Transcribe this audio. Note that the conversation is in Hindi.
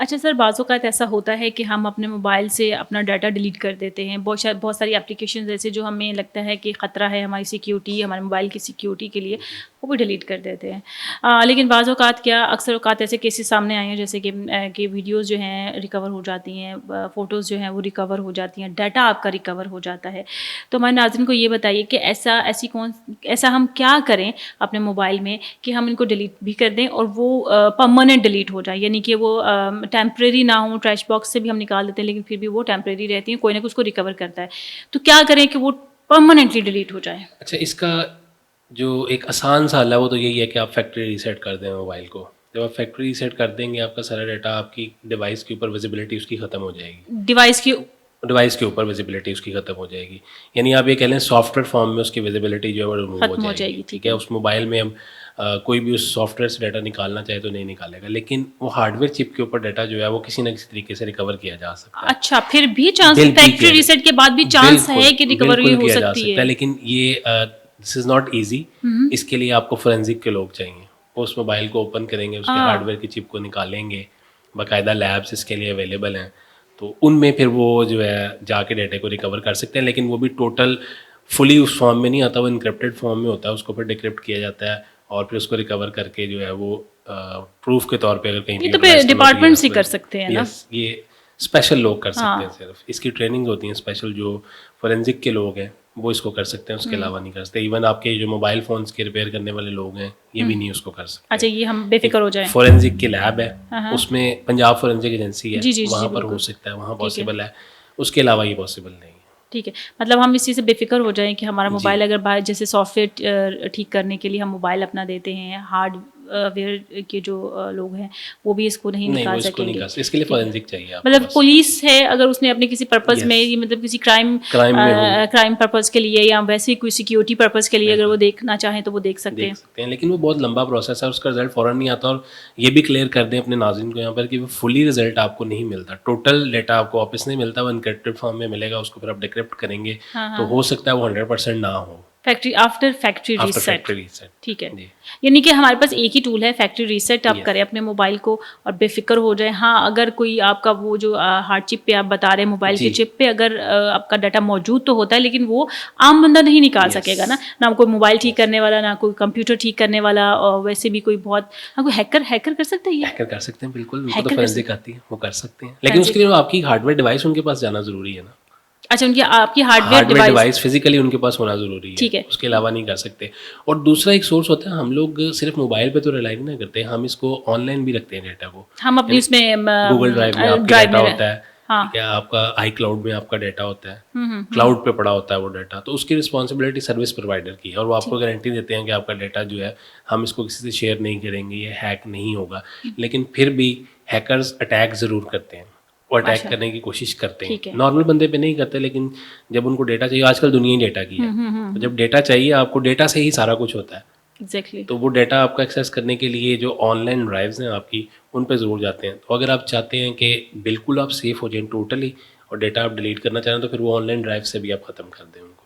अच्छा सर, बाज़ औक़ात ऐसा होता है कि हम अपने मोबाइल से अपना डाटा डिलीट कर देते हैं। बहुत सारी एप्लीकेशंस ऐसे जो हमें लगता है कि ख़तरा है हमारी सिक्योरिटी, हमारे मोबाइल की सिक्योरिटी के लिए, वो भी डिलीट कर देते हैं। लेकिन बाज़ औक़ात क्या अक्सर औक़ात ऐसे केसेस सामने आए हैं जैसे कि वीडियोज़ जो हैं रिकवर हो जाती हैं, फ़ोटोज़ जो हैं वो रिकवर हो जाती हैं, डाटा आपका रिकवर हो जाता है। तो हमारे नाज़रीन को ये बताइए कि ऐसा हम क्या करें अपने मोबाइल में कि हम इनको डिलीट भी कर दें और वो परमानेंट डिलीट हो जाए, यानी कि वो टेम्परेरी ना हो। ट्रैश बॉक्स से भी हम निकाल देते हैं लेकिन फिर भी वो टेम्परेरी रहती हैं, कोई ना कुछ उसको रिकवर करता है। तो क्या करें कि वो परमानेंटली डिलीट हो जाए? अच्छा, इसका जो एक आसान सा हल है वो तो यही है कि आप फैक्ट्री रीसेट कर दें मोबाइल को। जब आप फैक्ट्री रीसेट कर देंगे आपका सारा डाटा आपकी डिवाइस के ऊपर विजिबिलिटी उसकी ख़त्म हो जाएगी। डिवाइस के ऊपर विजिबिलिटी उसकी ख़त्म हो जाएगी, यानी आप ये कह लें सॉफ्टवेयर फॉर्म में उसकी विजिबिलिटी जो है वो रिमूव हो ख़त्म हो जाएगी। जाएगी, ठीक ठीक है, है। उस मोबाइल में हम कोई भी उस सॉफ्टवेयर से डाटा निकालना चाहे तो नहीं निकालेगा, लेकिन वो हार्डवेयर चिप के ऊपर डाटा जो है वो किसी न किसी तरीके से रिकवर किया जा सकता है। अच्छा, फिर भी चांस बिल्कुल फैक्ट्री किया रीसेट के बाद भी जा चांस बिल्कुल, है कि रिकवरी बिल्कुल हो किया जा सकती सकता है? है, लेकिन ये दिस इज़ नॉट ईज़ी। इसके लिए आपको फोरेंसिक के लोग चाहिए। वो उस मोबाइल को ओपन करेंगे, उसके हाँ। हार्डवेयर की चिप को निकालेंगे, बाकायदा लैब्स इसके लिए अवेलेबल हैं। तो उनमें फिर वो जो है जाके डाटा को रिकवर कर सकते हैं, लेकिन वो भी टोटल फुली उस फॉर्म में नहीं आता, वो इनक्रिप्टेड फॉर्म में होता है। उसको फिर डिक्रिप्ट किया जाता है और फिर उसको रिकवर करके जो है वो प्रूफ के तौर पे अगर कहीं ये पे तो फिर यूटिलाइज करना तो ये डिपार्टमेंट्स ही कर हस्बैंड। सकते हैं ना? यस, ये स्पेशल लोग कर सकते हैं। हाँ। सिर्फ इसकी ट्रेनिंग होती है स्पेशल, जो फोरेंसिक के लोग हैं वो इसको कर सकते हैं, उसके अलावा नहीं कर सकते। इवन आपके जो मोबाइल फ़ोन्स के रिपेयर करने वाले लोग हैं ये भी नहीं उसको कर सकते। अच्छा, ये हम बेफ़िक्र हो जाएँ। फोरेंसिक की लैब है, हाँ, हाँ। उसमें पंजाब फोरेंसिक एजेंसी है, जी, जी, जी, वहाँ पर हो बिल्कुल। सकता है, वहाँ ठीक है। पॉसिबल है। उसके अलावा ये पॉसिबल नहीं है। ठीक है, मतलब हम इस चीज़ से बेफ़िक्र हो जाएँ कि हमारा जी, मोबाइल अगर बाहर जैसे सॉफ्टवेयर ठीक करने के लिए हम मोबाइल अपना देते हैं, हार्डवेयर के जो लोग हैं, वो भी इसको नहीं नहीं निकाल वो इसको नहीं सकेंगे। कर सकते, इसके लिए ठीक है। फोरेंसिक चाहिए आपको मतलब बस। पुलिस है, अगर उसने अपने किसी पर्पज़ में यस, ये मतलब किसी क्राइम क्राइम में हो क्राइम पर्पज़ के लिए या वैसे ही कोई सिक्योरिटी पर्पज़ के लिए अगर वो बिल्कुल देखना चाहें तो वो देख सकते देख हैं। सकते हैं, लेकिन वो बहुत लंबा प्रोसेस है, उसका रिजल्ट फ़ौरन नहीं आता। और ये भी क्लियर कर दें अपने नाज़रीन को यहाँ पर कि वो फुली रिजल्ट आपको नहीं मिलता, टोटल डाटा आपको वापस नहीं मिलता, वो एन्क्रिप्टेड फॉर्म में मिलेगा। उसको फिर आप डिक्रिप्ट करेंगे हाँ, तो हाँ। हो सकता है वो 100% ना हो after factory after reset. Factory reset. ठीक है। जी, यानी कि हमारे पास एक ही टूल है, फैक्ट्री रीसेट आप यस, करें अपने मोबाइल को और बेफ़िक्र हो जाएँ। हाँ, अगर कोई आपका वो जो हार्ड चिप पे आप बता रहे हैं, मोबाइल के जी, चिप पे अगर आपका डाटा मौजूद तो होता है, लेकिन वो आम बंदा नहीं निकाल यस, सकेगा ना। ना कोई मोबाइल ठीक यस। करने वाला, ना कोई कंप्यूटर ठीक करने वाला और वैसे भी कोई बहुत हाँ, कोई हैकर हैकर कर सकता है ये? हैकर कर सकते हैं बिल्कुल, उनको तो हैकर कर फोरेंसिक सकते आती है, वो कर सकते हैं। लेकिन उसके फोरेंसिक लिए वो आपकी हार्डवेयर डिवाइस उनके पास जाना ज़रूरी है ना। अच्छा, उनकी आपकी hardware hardware device device physically उनके पास होना ज़रूरी है, ठीक है। उसके अलावा नहीं कर सकते। और दूसरा एक सोर्स होता है, हम लोग सिर्फ मोबाइल पे तो रिलाई नहीं करते, हम इसको ऑनलाइन भी रखते हैं डाटा को। हम अपनी यानी उसमें गूगल ड्राइव में आपकी ड्राइव डाटा में होता है, हाँ। ठीक है, आपका आई क्लाउड में आपका डाटा होता है, हुँ, हुँ, हुँ। क्लाउड पे पड़ा होता है वो डाटा। तो उसकी रिस्पॉन्सिबिलिटी सर्विस प्रोवाइडर की है और वो ठीक। आपको गारंटी देते हैं कि आपका डाटा जो है हम इसको किसी से शेयर नहीं करेंगे, ये हैक नहीं होगा। लेकिन फिर भी हैकर्स अटैक ज़रूर करते हैं, वो अटैक अच्छा, करने की कोशिश करते हैं। ठीक है। नॉर्मल बंदे पे नहीं करते, लेकिन जब उनको डेटा चाहिए, आजकल दुनिया ही डेटा की है, तो हुँ। जब डेटा चाहिए आपको, डेटा से ही सारा कुछ होता है। एग्ज़ैक्टली। तो वो डेटा आपका एक्सेस करने के लिए जो ऑनलाइन ड्राइव्स हैं आपकी, उन पे ज़रूर जाते हैं। तो अगर आप चाहते हैं कि बिल्कुल आप सेफ़ हो जाएँ टोटली और डेटा आप डिलीट करना चाहें, तो फिर वो ऑनलाइन ड्राइव से भी आप ख़त्म कर दें उनको।